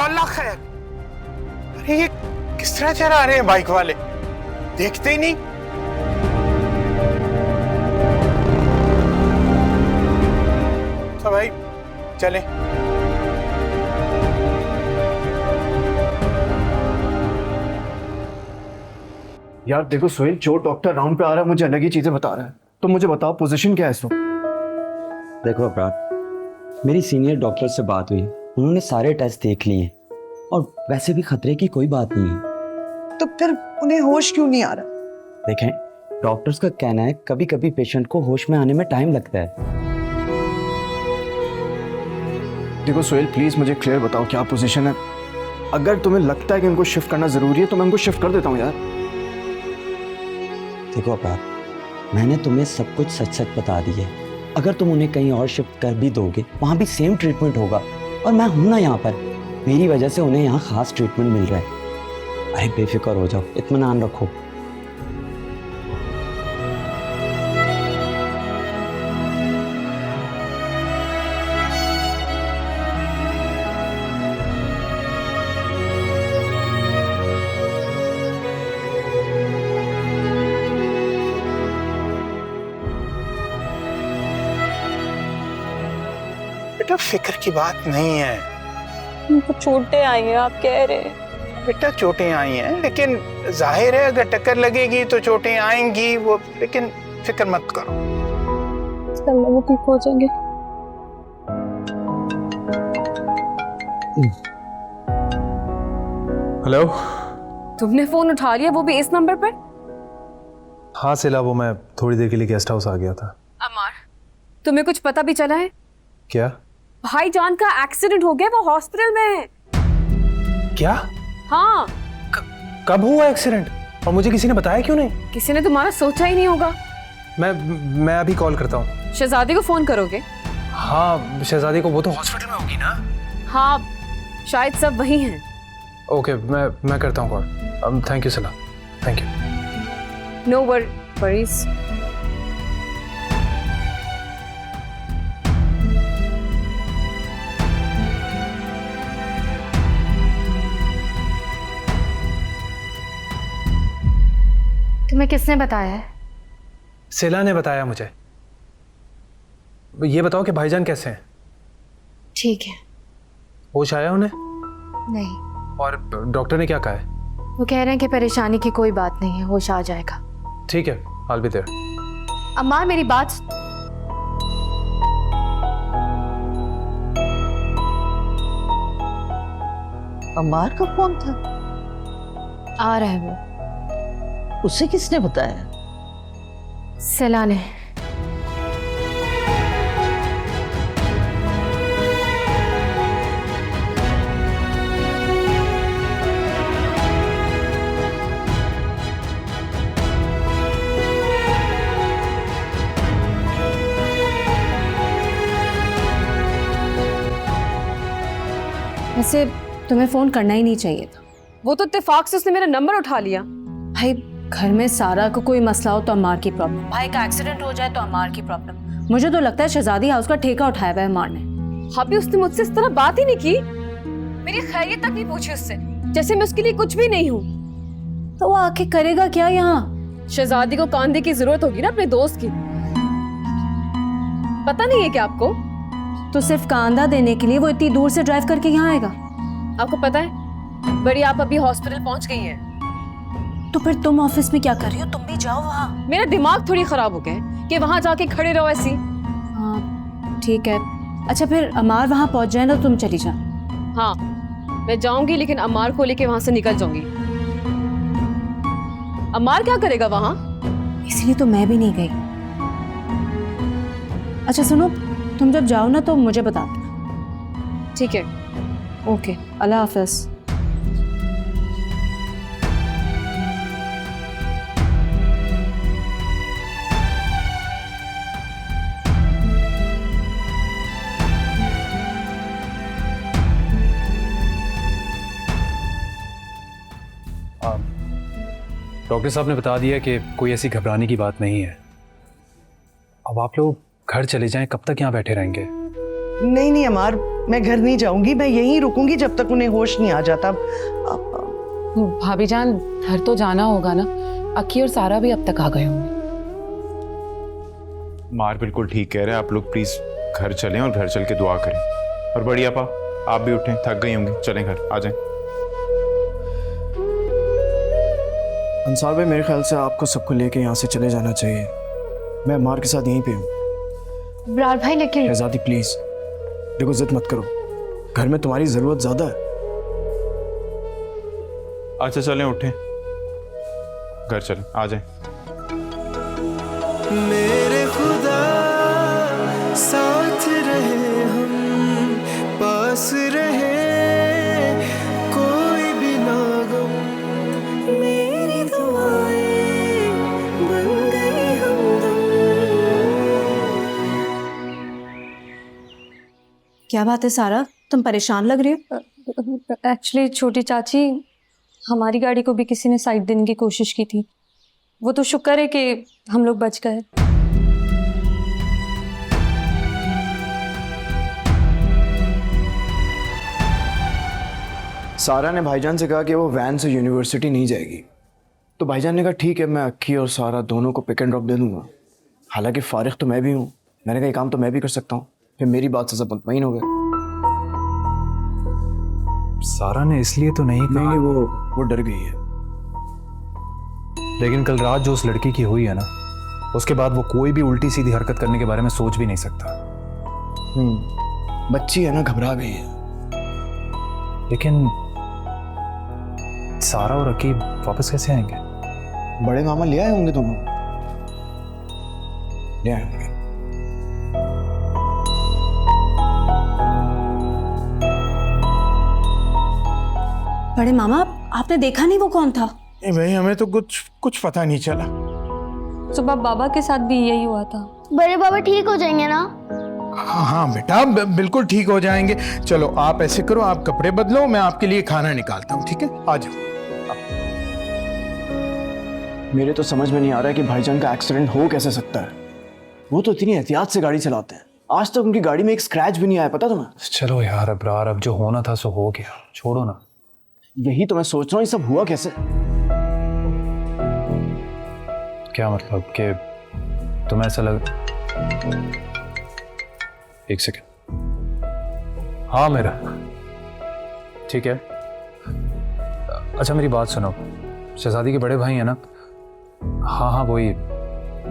अल्लाह खैर। अरे ये किस तरह चला रहे हैं बाइक वाले, देखते ही नहीं। तो भाई चले। यार देखो सोहेल, जो डॉक्टर राउंड पे आ रहा है मुझे अलग ही चीजें बता रहा है, तो मुझे बताओ पोजीशन क्या है इस वक्त? देखो अपराध, मेरी सीनियर डॉक्टर से बात हुई, उन्होंने सारे टेस्ट देख लिए और वैसे भी खतरे की कोई बात नहीं है। तो फिर उन्हें होश क्यों नहीं आ रहा? देखें, डॉक्टर्स का कहना है कभी कभी पेशेंट को होश में आने में टाइम लगता है। देखो सोहेल प्लीज मुझे क्लियर बताओ क्या पोजीशन है। अगर तुम्हें लगता है कि इनको शिफ्ट करना जरूरी है तो मैं इनको शिफ्ट कर देता हूँ यार। देखो अपराध, मैंने तुम्हें सब कुछ सच सच बता दी है। अगर तुम उन्हें कहीं और शिफ्ट कर भी दोगे, वहाँ भी सेम ट्रीटमेंट होगा और मैं हूं ना यहाँ पर, मेरी वजह से उन्हें यहाँ खास ट्रीटमेंट मिल रहा है। अरे बेफिक्र हो जाओ, इत्मीनान रखो। बेटा फिक्र की बात नहीं है। उनको चोटें आई हैं, आप कह रहे हैं। बेटा चोटें आई हैं, लेकिन जाहिर है अगर टक्कर लगेगी तो चोटें आएंगी वो, लेकिन फिक्र मत करो। इंशाअल्लाह वो ठीक हो जाएंगे। हेलो। तुमने फोन उठा लिया, वो भी इस नंबर पर? हाँ सिला, वो मैं थोड़ी देर के लिए गेस्ट हाउस आ गया था। अमार, तुम्हें कुछ पता भी चला है? क्या? भाईजान का एक्सीडेंट हो गया, वो हॉस्पिटल में है। क्या? हाँ। कब हुआ एक्सीडेंट और मुझे किसी ने बताया क्यों नहीं? किसी ने तुम्हारा सोचा ही नहीं होगा। मैं अभी कॉल करता हूँ। शहजादी को फोन करोगे? हाँ शहजादी को, वो तो हॉस्पिटल में होगी ना। हाँ शायद सब वही हैं। ओके मैं करता हूँ call. Thank you Sila, thank you. No worries. तुम्हें किसने बताया है? सिला ने बताया मुझे। ये बताओ कि भाईजान कैसे हैं? ठीक है। होश आया उन्हें? नहीं। और डॉक्टर ने क्या कहा है? वो कह रहे हैं कि परेशानी की कोई बात नहीं है, होश आ जाएगा। ठीक है, I'll be there। अम्मा मेरी बात। अम्मार का फोन था? आ रहा है वो। उसे किसने बताया? सिला ने। वैसे तुम्हें फोन करना ही नहीं चाहिए था। वो तो इत्तेफाक से उसने मेरा नंबर उठा लिया। भाई घर में सारा को कोई मसला हो तो अम्मार की प्रॉब्लम, भाई का एक्सीडेंट हो जाए तो अम्मार की प्रॉब्लम। मुझे तो लगता है शहजादी हाउस का ठेका उठाया हुआ है अम्मार ने। अभी उसने मुझसे इस तरह बात ही नहीं की, मेरी खैरियत तक नहीं पूछी उससे, जैसे मैं उसके लिए कुछ भी नहीं हूँ। तो वो आके करेगा क्या यहाँ? शहजादी को कांधे की जरूरत होगी ना अपने दोस्त की। पता नहीं है क्या आपको? तो सिर्फ कांधा देने के लिए वो इतनी दूर से ड्राइव करके यहाँ आएगा? आपको पता है बड़ी आप अभी हॉस्पिटल पहुंच गई हैं। तो फिर तुम ऑफिस में क्या कर रही हो? तुम भी जाओ वहाँ। मेरा दिमाग थोड़ी खराब हो गया है कि वहाँ जाके खड़े रहो ऐसी। हाँ ठीक है। अच्छा फिर अमार वहाँ पहुँच जाए ना तुम चली जा। हाँ मैं जाऊंगी, लेकिन अमार को लेके वहाँ से निकल जाऊंगी। अमार क्या करेगा वहाँ? इसलिए तो मैं भी नहीं गई। अच्छा सुनो, तुम जब जाओ ना तो मुझे बता देना। ठीक है, ओके, अल्लाह हाफ़िज़। डॉक्टर साहब ने बता दिया कि कोई ऐसी घबराने की बात नहीं है। अब आप लोग घर चले जाएं, कब तक यहाँ बैठे रहेंगे? नहीं नहीं अमार, मैं घर नहीं जाऊंगी, मैं यहीं रुकूंगी जब तक उन्हें होश नहीं आ जाता। भाभी जान, घर तो जाना होगा ना। अक्की और सारा भी अब तक आ गए होंगे। मार बिल्कुल ठीक कह रहे हैं, आप लोग प्लीज घर चलें और घर चल के दुआ करें। और बड़ी आपा आप भी उठें, थक गई होंगी, चलें घर, आ जाएं। अंसार भाई, मेरे ख्याल से आपको सबको लेके यहाँ से चले जाना चाहिए। मैं अम्मार के साथ यहीं पे हूँ। ब्रार भाई लेकिन शहजादी प्लीज देखो, जिद मत करो, घर में तुम्हारी जरूरत ज्यादा है। अच्छा चलें, उठें, घर चलें, आ जाएं। मेरे खुदा साथ रहे, हम पास रहे, कोई भी ना गम, मेरी दुआएं बन गई हमदम। क्या बात है सारा, तुम परेशान लग रही हो? एक्चुअली छोटी चाची, हमारी गाड़ी को भी किसी ने साइड देने की कोशिश की थी। वो तो शुक्र है कि हम लोग बच गए। सारा ने भाईजान से कहा कि वो वैन से यूनिवर्सिटी नहीं जाएगी, तो भाईजान ने कहा ठीक है, मैं अक्की और सारा दोनों को पिक एंड ड्रॉप दे दूंगा। हालांकि फारिग तो मैं भी हूँ, मैंने कहा ये काम तो मैं भी कर सकता हूँ। फिर मेरी बात से सब मुतमईन हो गए। सारा ने इसलिए तो नहीं कहा। नहीं, वो डर गई है। लेकिन कल रात जो उस लड़की की हुई है ना, उसके बाद वो कोई भी उल्टी सीधी हरकत करने के बारे में सोच भी नहीं सकता। बच्ची है ना, घबरा गई है। लेकिन सारा और अकी वापस कैसे आएंगे? बड़े मामा ले आए होंगे दोनों, ले आए होंगे। बड़े मामा, आपने देखा नहीं वो कौन था? नहीं भाई, हमें तो कुछ पता नहीं चला। सुबह बाबा के साथ भी यही हुआ था। बड़े बाबा ठीक हो जाएंगे ना? हाँ बेटा, बिल्कुल ठीक हो जाएंगे। चलो आप ऐसे करो, आप कपड़े बदलो, मैं आपके लिए खाना निकालता हूँ, ठीक है? आ जाओ। मेरे तो समझ में नहीं आ रहा है कि भाईजान का एक्सीडेंट हो कैसे सकता है। वो तो इतनी एहतियात से गाड़ी चलाते हैं, आज तक उनकी गाड़ी में एक स्क्रैच भी नहीं आया, पता तुम्हें? चलो यार अब्रार, अब जो होना था सो हो गया, छोड़ो ना। यही तो मैं सोच रहा हूँ, ये सब हुआ कैसे? क्या मतलब कि तुम्हें ऐसा लग... एक सेकेंड। हाँ मेरा ठीक है। अच्छा मेरी बात सुनो, शहजादी के बड़े भाई हैं ना? हाँ हाँ वही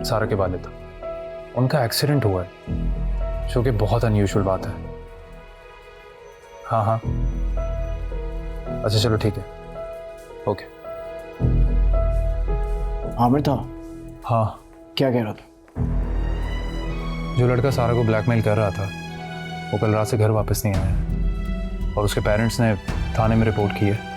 सारा के वालिद, उनका एक्सीडेंट हुआ है, जो कि बहुत अनयूजुअल बात है। हाँ हाँ अच्छा चलो ठीक है, ओके। आमिर था? हाँ। क्या कह रहा था? जो लड़का सारा को ब्लैकमेल कर रहा था, वो कल रात से घर वापस नहीं आया और उसके पेरेंट्स ने थाने में रिपोर्ट की है।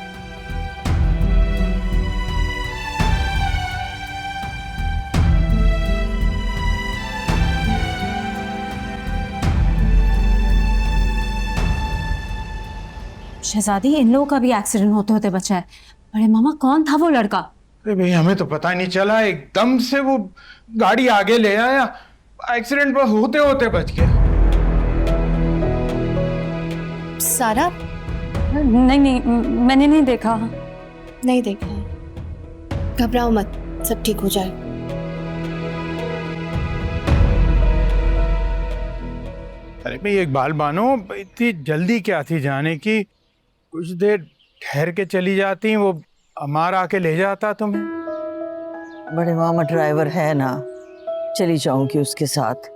शहजादी, इन लोगों का भी एक्सीडेंट होते होते बचा है। बड़े मामा, कौन था वो लड़का? अरे भाई, हमें तो पता नहीं चला, एकदम से वो गाड़ी आगे ले आया, एक्सीडेंट पर होते होते बच गया। सारा? नहीं, मैंने नहीं देखा। नहीं देखा। घबराओ मत, सब ठीक हो जाए। अरे भाई एक बाल बानो, इतनी जल्दी क्या थी जाने की? कुछ देर ठहर के चली जाती, वो अमार आके ले जाता तुम्हें। बड़े मामा ड्राइवर है ना, चली जाऊंगी उसके साथ।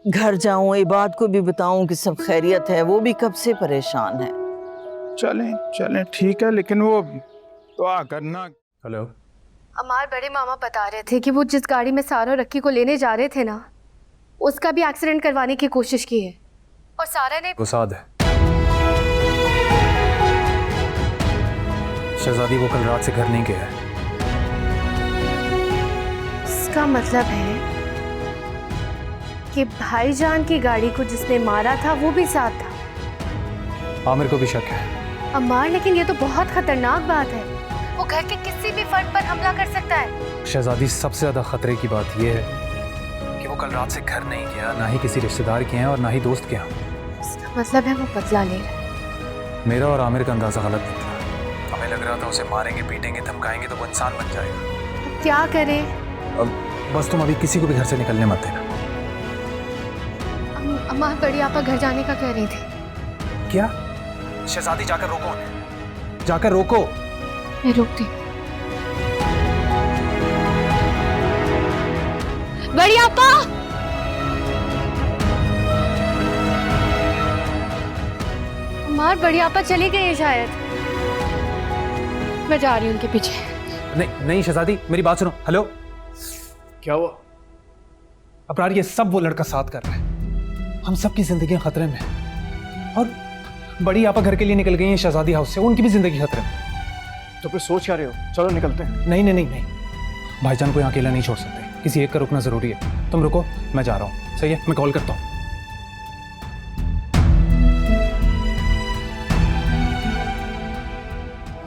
घर जाऊं, इबाद को भी बताऊं कि सब खैरियत है, वो भी कब से परेशान है। चलें चलें ठीक है, लेकिन वो दुआ करना। हेलो। अमार, बड़े मामा बता रहे थे कि वो जिस गाड़ी में सारा और रक्की को लेने जा रहे थे ना, उसका भी एक्सीडेंट करवाने की कोशिश की है और सारा ने... गुसाद है शहजादी, वो कल रात से घर नहीं गया है। इसका मतलब है कि भाईजान की गाड़ी को जिसने मारा था वो भी साथ था। हाँ मेरे को भी शक है। अमार, लेकिन ये तो बहुत खतरनाक बात है। वो घर के किसी भी फर्द पर हमला कर सकता है। शहजादी, सबसे ज्यादा खतरे की बात यह है कि वो कल रात से घर नहीं गया, ना ही किसी रिश्तेदार के हैं और ना ही दोस्त के यहाँ। मतलब है वो बदला ले रहा है। मेरा और आमिर का अंदाजा गलत निकला। हमें लग रहा था उसे मारेंगे, पीटेंगे, धमकाएंगे तो वो इंसान बन जाएगा। अब क्या करें? अब बस तुम अभी किसी को भी घर से निकलने मत देना। अम्मा बड़ी आपा घर जाने का कह रही थी। क्या? शहजादी, जाकर रोको उन्हें, जाकर रोको। मैं रोकती। बड़ी आपा! अम्मा बड़ी आपा चली गई है शायद। मैं जा रही हूँ उनके पीछे। नहीं नहीं शहजादी, मेरी बात सुनो। हेलो, क्या हुआ? अबरार, ये सब वो लड़का साथ कर रहा है। हम सबकी जिंदगी खतरे में है। और बड़ी आपा घर के लिए निकल गई हैं शहजादी हाउस से, उनकी भी जिंदगी खतरे में। तो फिर सोच क्या रहे हो? चलो निकलते हैं। नहीं नहीं नहीं नहीं, भाईजान को यहाँ अकेला नहीं छोड़ सकते, किसी एक का रुकना जरूरी है। तुम रुको, मैं जा रहा हूँ। सही है, मैं कॉल करता हूँ।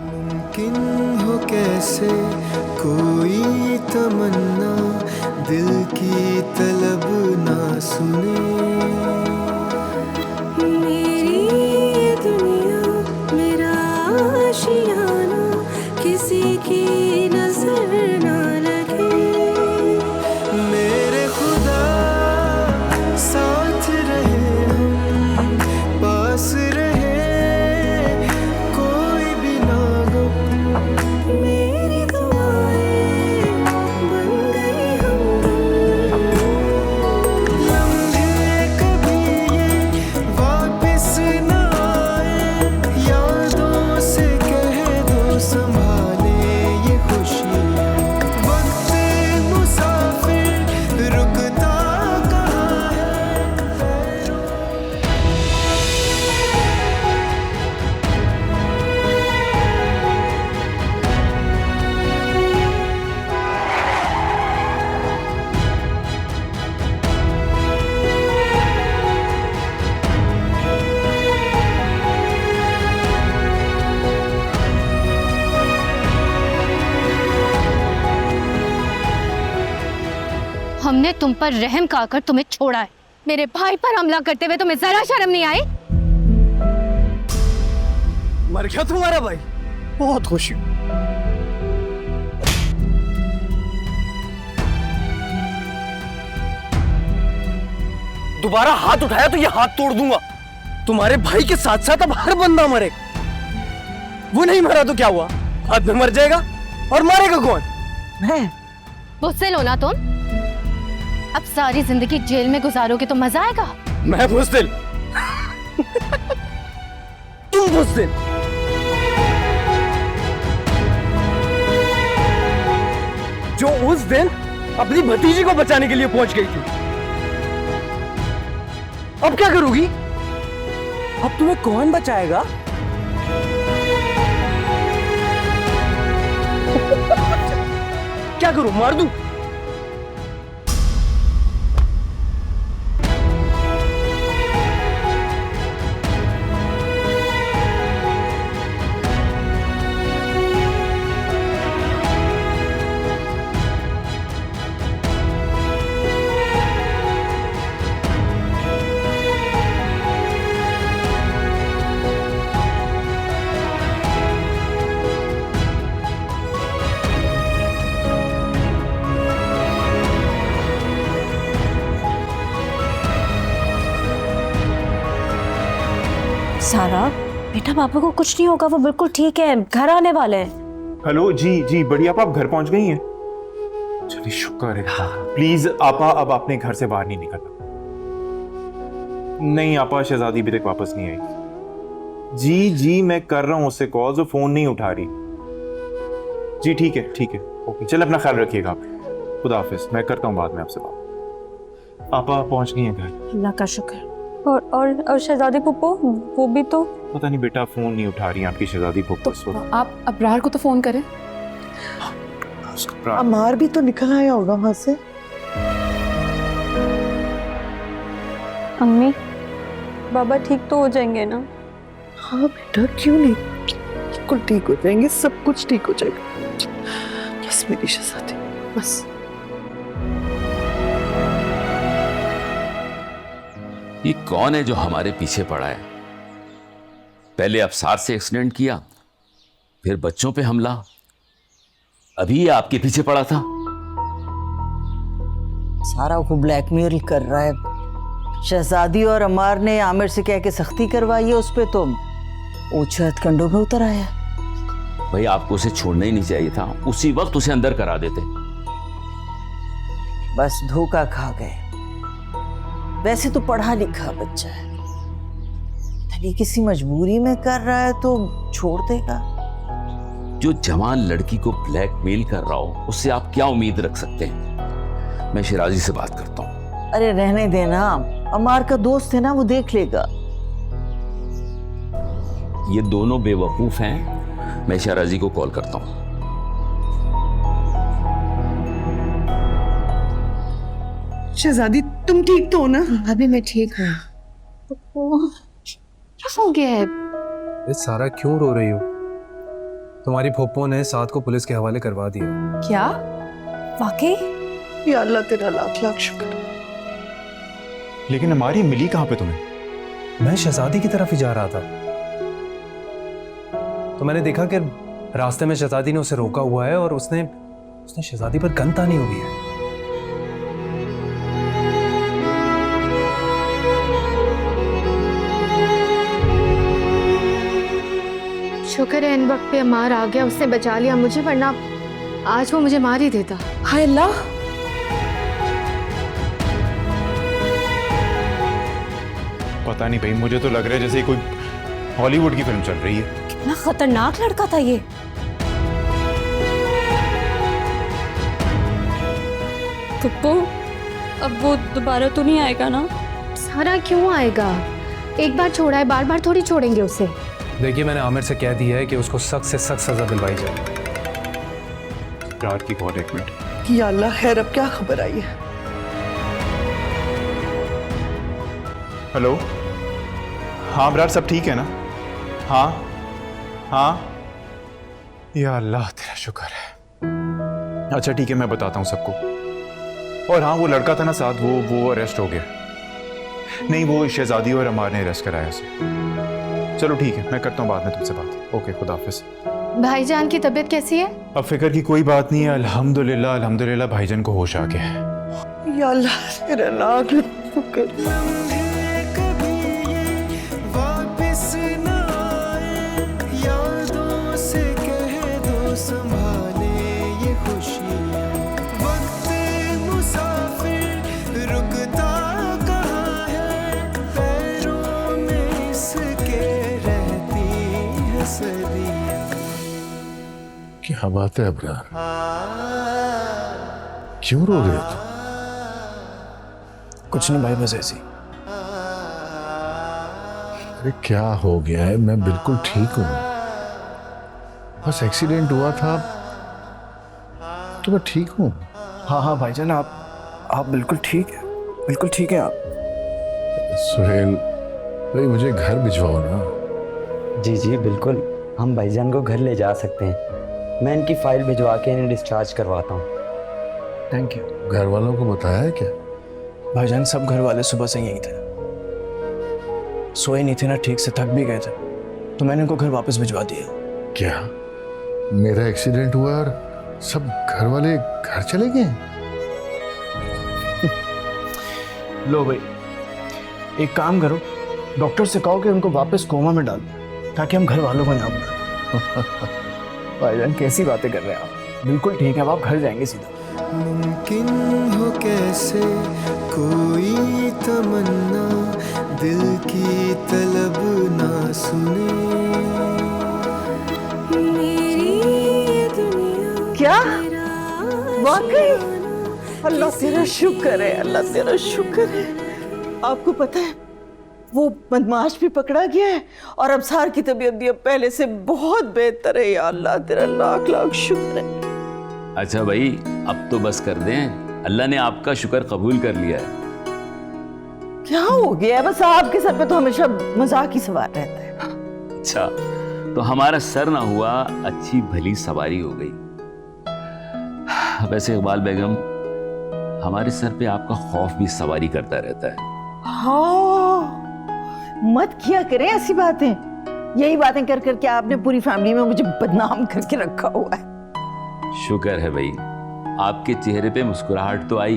मुमकिन हो कैसे कोई तमन्ना दिल की तलब ना सुने। मेरी दुनिया मेरा आशियाना किसी की नजर ना लगे। मेरे खुदा साथ रहे हम, पास रहे कोई भी ना गम। मेरी दुआएं बन गई हमदम। लम्हे कभी ये वापस ना आए, यादों से कह दो संभाले ये खुशियाँ। वक्त मुसाफिर रुकता कहाँ है। हमने तुम पर रहम खाकर तुम्हें छोड़ा है। मेरे भाई पर हमला करते हुए तुम्हें जरा शर्म नहीं आई? मर गया तुम्हारा भाई? बहुत खुशी हूँ। दोबारा हाथ उठाया तो ये हाथ तोड़ दूंगा। तुम्हारे भाई के साथ साथ अब हर बंदा मरे। वो नहीं मरा तो क्या हुआ? बाद में मर जाएगा। और मारेगा कौन? मैं। बुज़दिल हो ना तुम? अब सारी जिंदगी जेल में गुजारोगे तो मजा आएगा? मैं बुज़दिल? तुम बुज़दिल? जो उस दिन अपनी भतीजी को बचाने के लिए पहुंच गई थी। अब क्या करोगी? अब तुम्हें कौन बचाएगा? क्या करूं? मार दूं? सारा बेटा, पापा को कुछ नहीं होगा, वो बिल्कुल ठीक है, घर आने वाले हैं। हेलो जी जी, बड़ी आपा आप घर पहुंच गई हैं? चलिए शुक्र है। प्लीज आपा, अब अपने घर से बाहर नहीं निकलना। नहीं आपा, शहजादी अभी तक वापस नहीं आई। जी जी, मैं कर रहा हूं उससे कॉल, वो फोन नहीं उठा रही। जी ठीक है ओके, चल अपना ख्याल रखिएगा आप। खुदा हाफिज, मैं करता हूँ बाद में आपसे बात। आपा पहुंच गई हैं घर? अल्लाह का शुक्र। और शहजादी पुप्पो, वो भी तो पता नहीं बेटा, फोन नहीं उठा रही आपकी शहजादी पुप्पो। तो आप अबरार को तो फोन करें। अमार भी तो निकल आया होगा वहां से। अम्मी, बाबा ठीक तो हो जाएंगे ना? हाँ बेटा, क्यों नहीं, बिल्कुल ठीक हो जाएंगे, सब कुछ ठीक हो जाएगा। बस मेरी शहजादी, बस। ये कौन है जो हमारे पीछे पड़ा है? पहले अफसार से एक्सीडेंट किया, फिर बच्चों पे हमला, अभी ये आपके पीछे पड़ा था। सारा को ब्लैकमेल कर रहा है। शहजादी और अमार ने आमिर से कह के सख्ती करवाई है उस पे, तो ऊंचे हथकंडों में उतर आया। भाई आपको उसे छोड़ना ही नहीं चाहिए था, उसी वक्त उसे अंदर करा देते। बस धोखा खा गए। वैसे तो पढ़ा लिखा बच्चा है, तभी किसी मजबूरी में कर रहा है तो छोड़ देगा। जो जवान लड़की को ब्लैकमेल कर रहा हो, उससे आप क्या उम्मीद रख सकते हैं? मैं शिराजी से बात करता हूँ। अरे रहने देना, अमार का दोस्त है ना, वो देख लेगा। ये दोनों बेवकूफ हैं, मैं शिराजी को कॉल करता हूँ। शहजादी तुम ठीक तो हो ना? अभी मैं ठीक हूँ। क्या हो गया है? सारा क्यों रो रही हो? तुम्हारी फूफो ने साथ को पुलिस के हवाले करवा दिया। क्या? वाकई? या अल्लाह तेरा लाख लाख शुक्र। लेकिन हमारी मिली कहाँ पे तुम्हें? मैं शहजादी की तरफ ही जा रहा था, तो मैंने देखा कि रास्ते में शहजादी ने उसे रोका हुआ है और उसने शहजादी पर गन तानी हुई है। शुक्र है इन वक्त पे अमार आ गया, उसने बचा लिया मुझे, वरना आज वो मुझे मार ही देता। हाय अल्लाह, पता नहीं भाई, मुझे तो लग रहा है जैसे कोई हॉलीवुड की फिल्म चल रही है। कितना खतरनाक लड़का था ये। पप्पू, अब वो दोबारा तो नहीं आएगा ना? सारा क्यों आएगा? एक बार छोड़ा है, बार बार थोड़ी छोड़ेंगे उसे। देखिए, मैंने आमिर से कह दिया है कि उसको सख्त से सख्त सजा दिलवाई जाए। रात की कॉल, एक मिनट। या अल्लाह खैर, अब क्या खबर आई है? हेलो, हाँ ब्रार, सब ठीक है ना? हाँ हाँ, या अल्लाह तेरा शुक्र है। अच्छा ठीक है, मैं बताता हूँ सबको। और हाँ, वो लड़का था ना साथ, वो अरेस्ट हो गया। नहीं, वो शहजादी और अमार ने अरेस्ट कराया उसे। चलो ठीक है, मैं करता हूँ बाद में तुमसे बात। ओके, खुदा हाफिज। भाईजान की तबीयत कैसी है? अब फिक्र की कोई बात नहीं है, अल्हम्दुलिल्लाह अल्हम्दुलिल्लाह भाईजान को होश आ गया है। या अल्लाह तेरा लाख लाख शुक्र। क्या बात है अबरार, क्यों रो रहे हो तुम? कुछ नहीं भाई, बस ऐसी। अरे क्या हो गया है? मैं बिल्कुल ठीक हूँ, बस एक्सीडेंट हुआ था तो मैं ठीक हूँ। हाँ हाँ भाईजान, आप बिल्कुल ठीक है, बिल्कुल ठीक है आप। सुहेल भाई, मुझे घर भिजवाओ ना। जी जी बिल्कुल, हम भाईजान को घर ले जा सकते हैं। मैं इनकी फाइल भिजवा के इन्हें डिस्चार्ज करवाता हूँ। Thank you. घर वालों को बताया है क्या? भाईजान सब घर वाले सुबह से यहीं थे, सोए नहीं थे ना ठीक से, थक भी गए थे, तो मैंने इनको घर वापस भिजवा दिया। क्या मेरा एक्सीडेंट हुआ और सब घर वाले घर चले गए? लो भाई, एक काम करो, डॉक्टर से कहो कि उनको वापस कोमा में डाल दो, ताकि हम घर वालों को यहाँ बुला। भाईजान कैसी बातें कर रहे हैं आप? बिल्कुल ठीक है, अब आप घर जाएंगे सीधा। मुमकिन हो कैसे कोई तमन्ना दिल की तलब ना सुने, क्या? वाकई? अल्लाह तेरा शुक्र है, अल्लाह तेरा शुक्र है। आपको पता है, वो बदमाश भी पकड़ा गया है और अबसार की तबीयत भी अब पहले से बहुत बेहतर है। या अल्लाह तेरा लाख लाख शुक्र है। अच्छा भाई, अब तो बस कर दें, अल्लाह ने आपका शुक्र कबूल कर लिया है। क्या हो गया? बस आपके सर पे तो हमेशा मजाक ही सवार रहता है। अच्छा, तो हमारा सर ना हुआ, अच्छी भली सवारी हो गई। वैसे इकबाल बेगम, हमारे सर पे आपका खौफ भी सवारी करता रहता है। हाँ मत किया करें ऐसी बातें। यही बातें कर करके आपने पूरी फैमिली में मुझे बदनाम करके रखा हुआ है। शुक्र है भाई, आपके चेहरे पे मुस्कुराहट तो आई।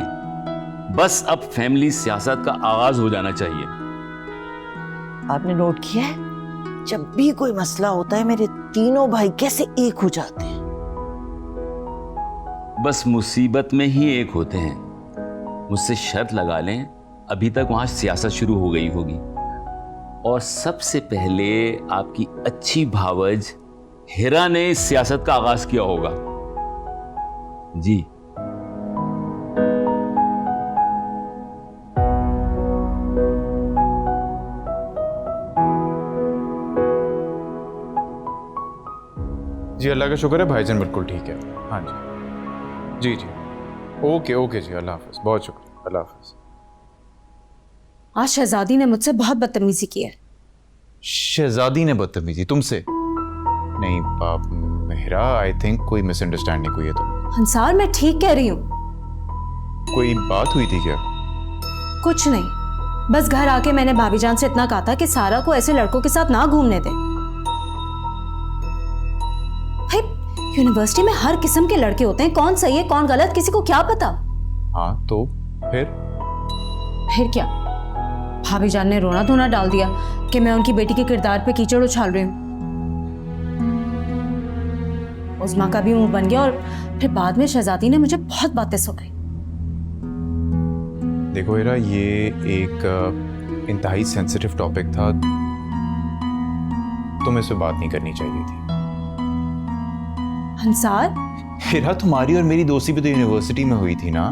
बस अब फैमिली सियासत का आगाज हो जाना चाहिए। आपने नोट किया है, जब भी कोई मसला होता है मेरे तीनों भाई कैसे एक हो जाते हैं। बस मुसीबत में ही एक होते हैं। मुझसे शर्त लगा लें, अभी तक वहां सियासत शुरू हो गई होगी और सबसे पहले आपकी अच्छी भावज हिरा ने इस सियासत का आगाज किया होगा। जी जी अल्लाह का शुक्र है भाईजान बिल्कुल ठीक है। हाँ जी जी ओके ओके जी, अल्लाह हाफिज, बहुत शुक्रिया, अल्लाह हाफिज। आज शहजादी ने मुझसे बहुत बदतमीजी की है। शहजादी ने बदतमीजी तुमसे? नहीं मेहरा, आई थिंक कोई मिसअंडरस्टैंडिंग हुई है तुम। अंसार, मैं ठीक कह रही हूँ। कोई बात हुई थी क्या? कुछ नहीं, बस घर आके मैंने भाभी जान से इतना कहा था कि सारा को ऐसे लड़कों के साथ ना घूमने दें। भाई, यूनिवर्सिटी में हर किस्म के लड़के होते हैं, कौन सही है कौन गलत किसी को क्या पता। हाँ तो फिर क्या, भाभी जान ने रोना धोना डाल दिया कि मैं उनकी बेटी के किरदार पे कीचड़ उछाल रही हूँ। उज़्मा का भी मुंह बन गया और फिर बाद में शहजादी ने मुझे बहुत बातें सुनाई। देखो हीरा, ये एक इंतहाई सेंसिटिव टॉपिक था, तुम्हें इस पे बात नहीं करनी चाहिए थी। अंसार, हीरा तुम्हारी और मेरी दोस्ती भी तो यूनिवर्सिटी में हुई थी ना।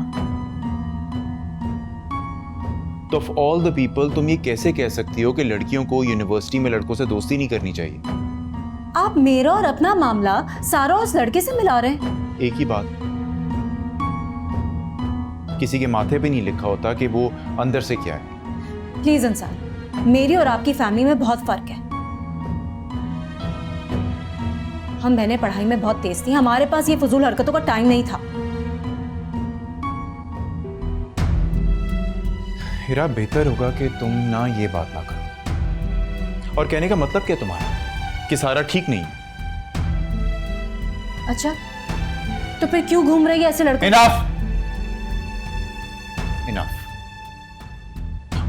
तो ऑफ ऑल द पीपल तुम ये कैसे कह सकती हो कि लड़कियों को यूनिवर्सिटी में लड़कों से दोस्ती नहीं करनी चाहिए? आप मेरा और अपना मामला सारा उस लड़के से मिला रहे हैं। एक ही बात, किसी के माथे पे नहीं लिखा होता कि वो अंदर से क्या है। प्लीज अंसार, मेरी और आपकी फैमिली में बहुत फर्क है। हम बहनें पढ़ाई में बहुत तेज थी, हमारे पास ये फजूल हरकतों का टाइम नहीं था। हीरा, बेहतर होगा कि तुम ना ये बात ना करो। और कहने का मतलब क्या तुम्हारा कि सारा ठीक नहीं? अच्छा, तो फिर क्यों घूम रही है ऐसे लड़के? इनफ।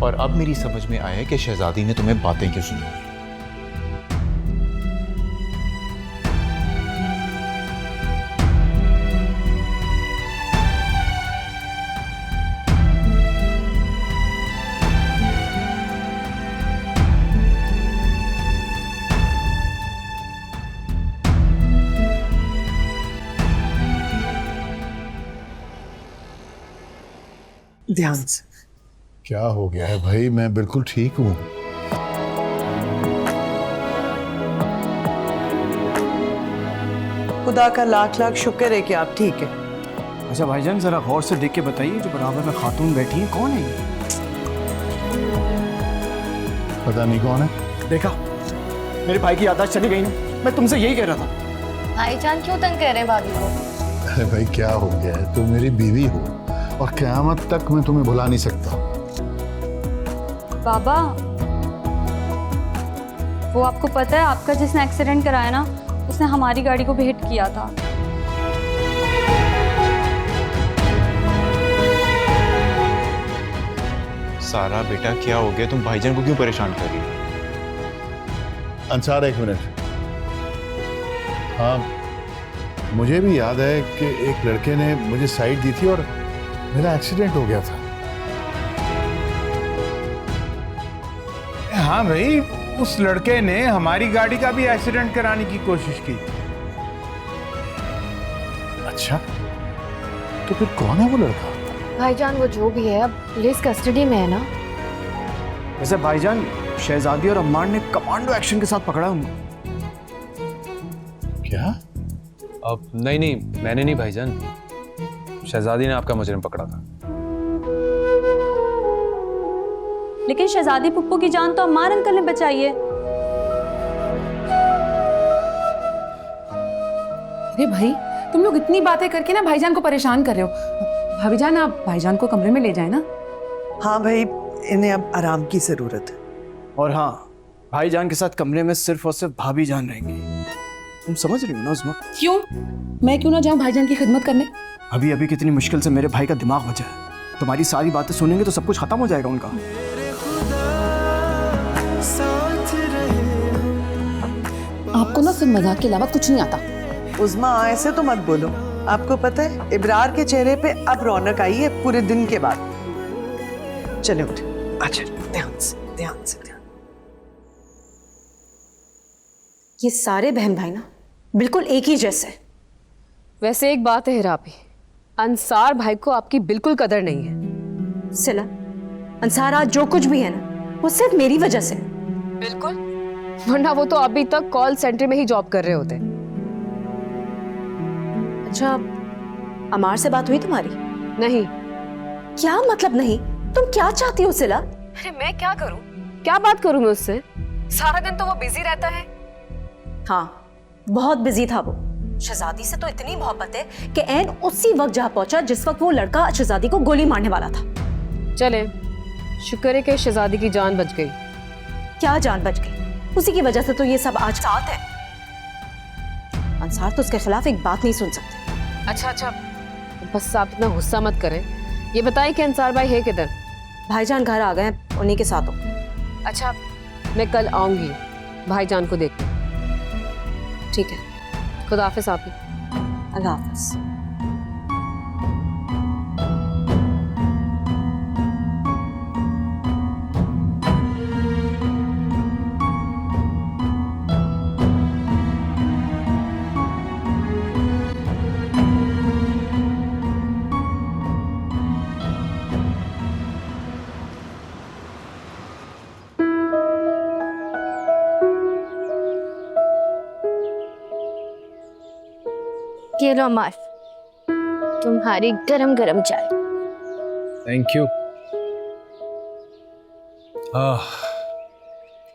और अब मेरी समझ में आया कि शहजादी ने तुम्हें बातें क्यों सुनी। ध्यान से। क्या हो गया है भाई? मैं बिल्कुल ठीक हूँ। खुदा का लाख लाख शुक्र है कि आप ठीक है। अच्छा भाईजान, जरा गौर से देख के बताइए, जो बराबर में खातून बैठी है कौन है ये? पता नहीं कौन है। देखा, मेरे भाई की याददाश्त चली गई ना। मैं तुमसे यही कह रहा था। भाईजान क्यों तंग कर रहे हैं भाभी को? अरे भाई क्या हो गया है? तुम मेरी बीवी हो और क़यामत तक मैं तुम्हें भुला नहीं सकता। बाबा, वो आपको पता है, आपका जिसने एक्सीडेंट कराया ना, उसने हमारी गाड़ी को भी हिट किया था। सारा बेटा क्या हो गया? तुम भाईजान को क्यों परेशान कर रही हो? अंसार, एक मिनट। हाँ, मुझे भी याद है कि एक लड़के ने मुझे साइड दी थी और मेरा एक्सीडेंट हो गया था। हाँ भाई, उस लड़के ने हमारी गाड़ी का भी एक्सीडेंट कराने की कोशिश की। अच्छा, तो फिर कौन है वो लड़का? भाईजान वो जो भी है अब पुलिस कस्टडी में है ना। वैसे भाईजान, शहजादी और अम्मार ने कमांडो एक्शन के साथ पकड़ा उनको। क्या? अब नहीं, मैंने नहीं भाईजान, शहजादी ने आपका मुजरिम पकड़ा था। लेकिन शहजादी पुप्पो की जान तो अम्मार अंकल ने बचाई है। अरे भाई, तुम लोग इतनी बातें करके ना भाईजान को परेशान कर रहे हो। भाभी जान, आप भाईजान को कमरे में ले जाए ना। हाँ भाई, इन्हें अब आराम की जरूरत है। और हाँ, भाईजान के साथ कमरे में सिर्फ और सिर्फ भाभी जान रहेंगी। तुम समझ रही हो ना उस्मा? क्यों? मैं क्यों ना जाऊं भाईजान की खिदमत करने? अभी अभी कितनी मुश्किल से मेरे भाई का दिमाग बचा है। तुम्हारी सारी बातें सुनेंगे तो सब कुछ खत्म हो जाएगा उनका। आपको ना फिर मजाक के अलावा कुछ नहीं आता। उस्मा ऐसे तो मत बोलो। आपको पता है इब्रार के चेहरे पे अब रौनक आई है पूरे दिन के बाद। चले उठ। अच्छा ध्यान से ध्यान से ध्यान। ये सारे बहन भाई ना बिल्कुल एक ही जैसे। वैसे एक बात है हिरापी, अंसार भाई को आपकी बिल्कुल कदर नहीं है। सिला, अंसार आज जो कुछ भी है ना वो सिर्फ मेरी वजह से। बिल्कुल, वरना वो तो अभी तक कॉल सेंटर में ही जॉब कर रहे होते। अच्छा, अमार से बात हुई तुम्हारी? नहीं। क्या मतलब नहीं? तुम क्या चाहती हो सिला? अरे मैं क्या करूं? क्या बात करूं मैं उससे? सारा दिन तो वो बिजी रहता है। हाँ, बहुत बिजी था वो। शहजादी से तो इतनी मोहब्बत है कि ऐन उसी वक्त जहां पहुंचा जिस वक्त वो लड़का शहजादी को गोली मारने वाला था। चले, शुक्र है कि शहजादी की जान बच गई। क्या जान बच गई? उसी की वजह से तो ये सब आज साथ है। अंसार तो उसके खिलाफ एक बात नहीं सुन सकते। अच्छा, बस आप इतना गुस्सा मत करें। ये बताएं कि अंसार भाई है किधर? भाईजान घर आ गए, उन्हीं के साथ हो। अच्छा, मैं कल आऊंगी भाईजान को देखने। ठीक है, खुदा हाफिज आपकी। अल्लाह हाफिज। ये लो अमार, तुम्हारी गरम गरम चाय। Thank you.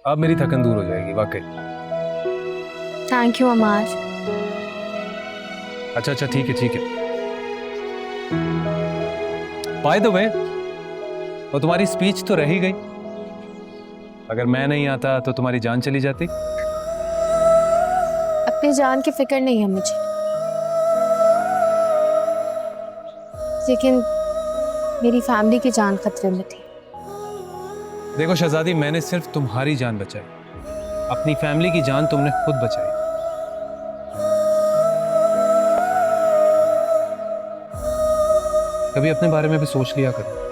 अब मेरी थकन दूर हो जाएगी वाकई। थैंक यू अमार। अच्छा, ठीक है। बाय द वे, वो तुम्हारी स्पीच तो रह ही गई। अगर मैं नहीं आता तो तुम्हारी जान चली जाती। अपनी जान की फिक्र नहीं है मुझे, लेकिन मेरी फैमिली की जान खतरे में थी। देखो शहजादी, मैंने सिर्फ तुम्हारी जान बचाई, अपनी फैमिली की जान तुमने खुद बचाई। कभी अपने बारे में भी सोच लिया करो।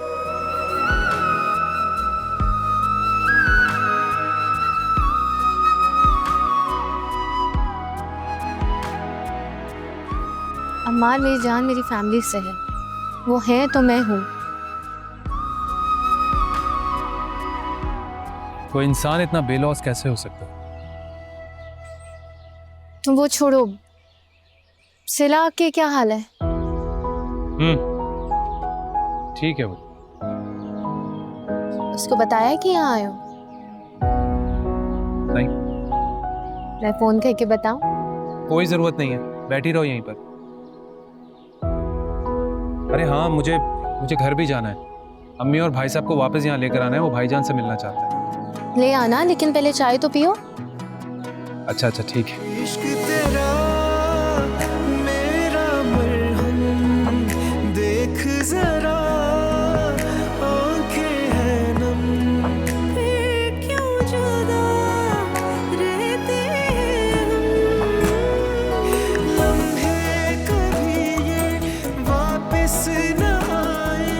अम्मार, मेरी जान मेरी फैमिली से है, वो है तो मैं हूँ। कोई इंसान इतना बेलौस कैसे हो सकता है? तुम वो छोड़ो, सिला के क्या हाल है? ठीक है। वो उसको बताया कि यहाँ आए हो? नहीं। मैं फोन करके बताऊं? कोई जरूरत नहीं है, बैठी रहो यहीं पर। अरे हाँ, मुझे घर भी जाना है। अम्मी और भाई साहब को वापस यहाँ लेकर आना है, वो भाईजान से मिलना चाहते हैं। ले आना, लेकिन पहले चाय तो पियो। अच्छा, ठीक है। इश्क तेरा मेरा मरहम, देख जरा आंखें हैं नम, क्यों जुदा रहते हैं हम, लम्हे कभी ये वापस न आए,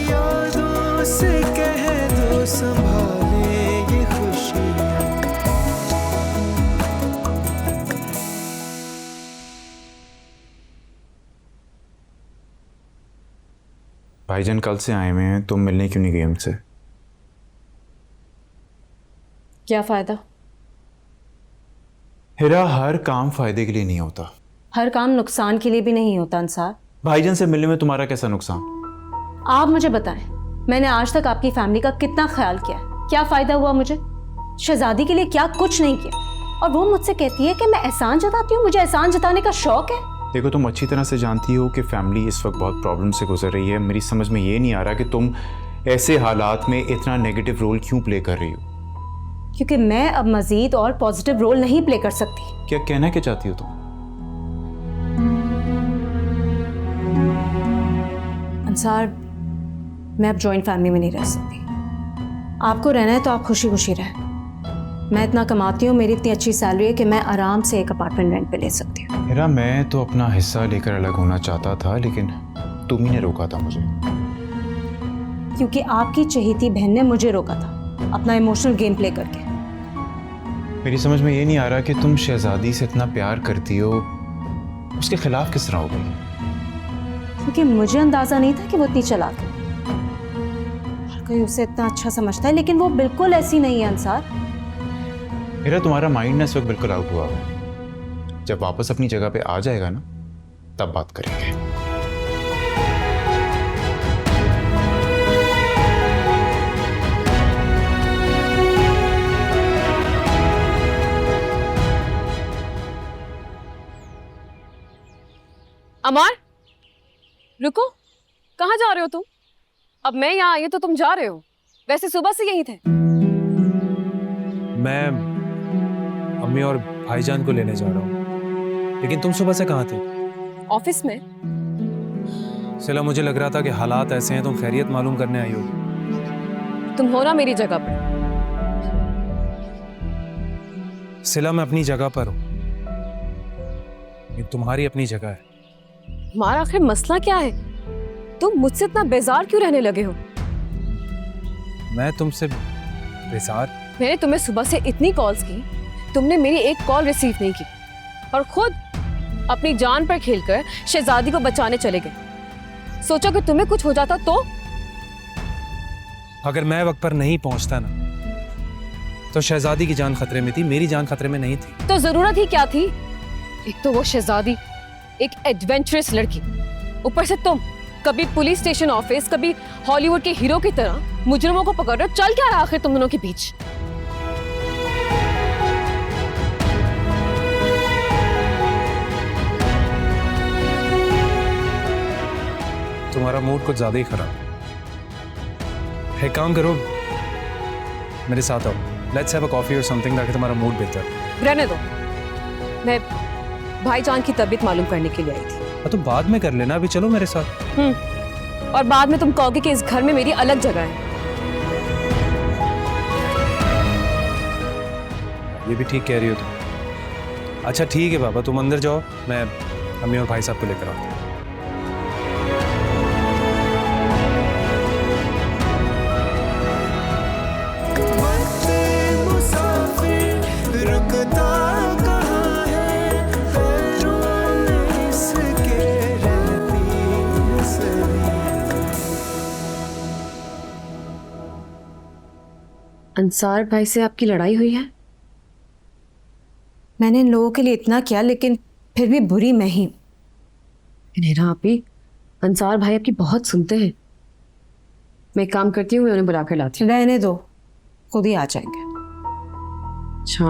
यादों से कह दो संभाले ये खुशियाँ। भाईजान कल से आए हुए हैं, तुम मिलने क्यों नहीं गए उनसे? क्या फायदा? हिरा, हर काम फायदे के लिए नहीं होता। हर काम नुकसान के लिए भी नहीं होता अंसार। भाईजान से मिलने में तुम्हारा कैसा नुकसान? आप मुझे बताएं, मैंने आज तक आपकी फैमिली का कितना ख्याल किया है? क्या फायदा हुआ मुझे? शहजादी के लिए क्या कुछ नहीं किया, और वो मुझसे कहती है कि मैं एहसान जताती हूँ। मुझे एहसान जताने का शौक है? देखो, तुम अच्छी तरह से जानती हो कि फैमिली इस वक्त बहुत प्रॉब्लम से गुजर रही है। मेरी समझ में ये नहीं आ रहा कि तुम ऐसे हालात में इतना नेगेटिव रोल क्यों प्ले कर रही हो। क्योंकि मैं अब मजीद और पॉजिटिव रोल नहीं प्ले कर सकती। क्या कहना क्या चाहती हो तुम? अंसार, मैं अब जॉइंट फैमिली में नहीं रह सकती। आपको रहना है तो आप खुशी खुशी रहें। मैं इतना कमाती हूँ, मेरी इतनी अच्छी सैलरी है कि मैं आराम से एक अपार्टमेंट रेंट पे ले सकती हूँ। मेरा मैं तो अपना हिस्सा लेकर अलग होना चाहता था, लेकिन तुम ही ने रोका था मुझे। क्योंकि आपकी चहेती बहन ने मुझे रोका था अपना इमोशनल गेम प्ले करके। मेरी समझ में ये नहीं आ रहा कि तुम शहजादी से इतना प्यार करती हो, उसके खिलाफ किस तरह हो गई? क्योंकि मुझे अंदाजा नहीं था कि वो इतनी चालाक है। हर कोई उसे इतना अच्छा समझता है, लेकिन वो बिल्कुल ऐसी नहीं है अंसार। मेरा तुम्हारा माइंड ना इस वक्त बिल्कुल आउट हुआ है। जब वापस अपनी जगह पे आ जाएगा ना, तब बात करेंगे। अमार, रुको, कहाँ जा रहे हो तुम? अब मैं यहाँ आई हूँ तो तुम जा रहे हो? वैसे सुबह से यहीं थे। मैं अम्मी और भाईजान को लेने जा रहा हूँ, लेकिन तुम सुबह से कहाँ थे? ऑफिस में। सिला, मुझे लग रहा था कि हालात ऐसे हैं, तुम खैरियत मालूम करने आई होगी। तुम हो ना मेरी जगह पर। सिला, मैं अपनी जगह पर हूँ, ये तुम्हारी अपनी जगह है। हमारा आखिर मसला क्या है? तुम मुझसे इतना बेजार क्यों रहने लगे हो? मैं तुमसे बेजार? मैंने तुम्हें सुबह से इतनी कॉल्स की, तुमने मेरी एक कॉल रिसीव नहीं की और खुद अपनी जान पर खेलकर शहजादी को बचाने चले गए। सोचो कि तुम्हें कुछ हो जाता तो? अगर मैं वक्त पर नहीं पहुंचता ना, तो शहजादी की जान खतरे में थी, मेरी जान खतरे में नहीं थी। तो जरूरत ही क्या थी? एक तो वो शहजादी, एक एडवेंचरस लड़की, ऊपर से तुम कभी पुलिस स्टेशन ऑफिस, कभी हॉलीवुड के हीरो की तरह मुजरिमों को पकड़ रहे हो। चल क्या रहा आखिर तुम दोनों के बीच? तुम्हारा मूड कुछ ज्यादा ही खराब। एक काम करो, मेरे साथ आओ, लेट्स हैव अ कॉफी और समथिंग, ताकि तुम्हारा मूड बेहतर। रहने दो, मैं भाईजान की तबीयत मालूम करने के लिए आई थी। तो बाद में कर लेना, अभी चलो मेरे साथ। और बाद में तुम कहोगे कि इस घर में मेरी अलग जगह है। ये भी ठीक कह रही हो तुम। अच्छा ठीक है बाबा, तुम अंदर जाओ, मैं अम्मी और भाई साहब को लेकर आता हूँ। अंसार भाई से आपकी लड़ाई हुई है? मैंने इन लोगों के लिए इतना किया, लेकिन फिर भी बुरी मैं ही। नेहा आपी, अंसार भाई आपकी बहुत सुनते हैं। मैं एक काम करती हूँ, मैं उन्हें बुला कर लाती हूँ। रहने दो, खुद ही आ जाएंगे। अच्छा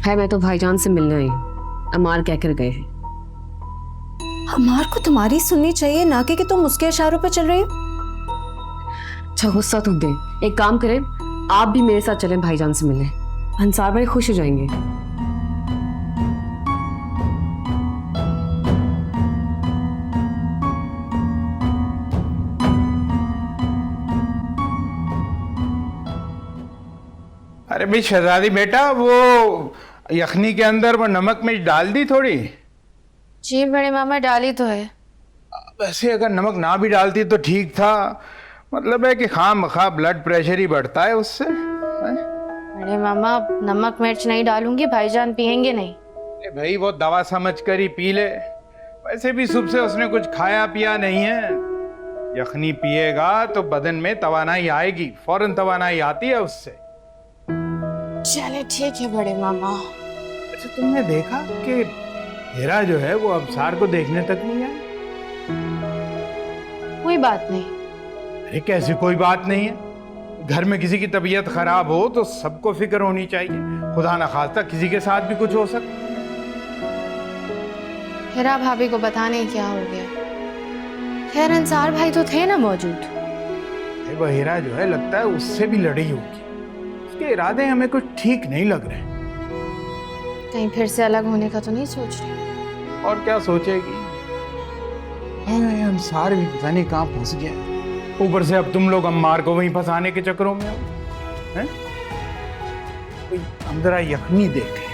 है, मैं तो भाईजान से मिलने आई हूँ, अमार कहकर गए हैं। अमार को तुम्हारी सुननी चाहिए, ना कि तुम उसके इशारों पे चल रही हो। अच्छा गुस्सा तुम दे, एक काम करें, आप भी मेरे साथ चलें भाईजान से मिलने। अंसार भाई खुश हो जाएंगे। अरे भाई शहजादी बेटा, वो यखनी के अंदर वो नमक मिर्च डाल दी थोड़ी? जी बड़े मामा, डाली तो है। वैसे अगर नमक ना भी डालती तो ठीक था, मतलब है कि खामखा ब्लड प्रेशर ही बढ़ता है उससे। बड़े मामा, नमक मिर्च नहीं डालूंगी, भाईजान पियेंगे नहीं। अरे भाई वो दवा समझ कर ही पी ले, वैसे भी सुबह से उसने कुछ खाया पिया नहीं है। यखनी पिएगा तो बदन में तवानाई आएगी, फौरन तवानाई आती है उससे। चले ठीक है बड़े मामा। अच्छा तुमने देखा कि हीरा जो है वो अबसार को देखने तक नहीं आया? कोई बात नहीं। अरे कैसी कोई बात नहीं है? घर में किसी की तबीयत खराब हो तो सबको फिक्र होनी चाहिए, खुदा ना खास्ता किसी के साथ भी कुछ हो सकता। हीरा भाभी को पता नहीं क्या हो गया। खैर अंसार भाई तो थे ना मौजूद। वो हीरा जो है लगता है उससे भी लड़ी होगी, उसके इरादे हमें कुछ ठीक नहीं लग रहे। कहीं फिर से अलग होने का तो नहीं सोच रही? और क्या सोचेगी? अंसार भी पता नहीं कहाँ फंस गया। ऊपर से अब तुम लोग अम्मार को वहीं फंसाने के चक्करों में हो हैं? कोई हम जरा यखनी देख लें।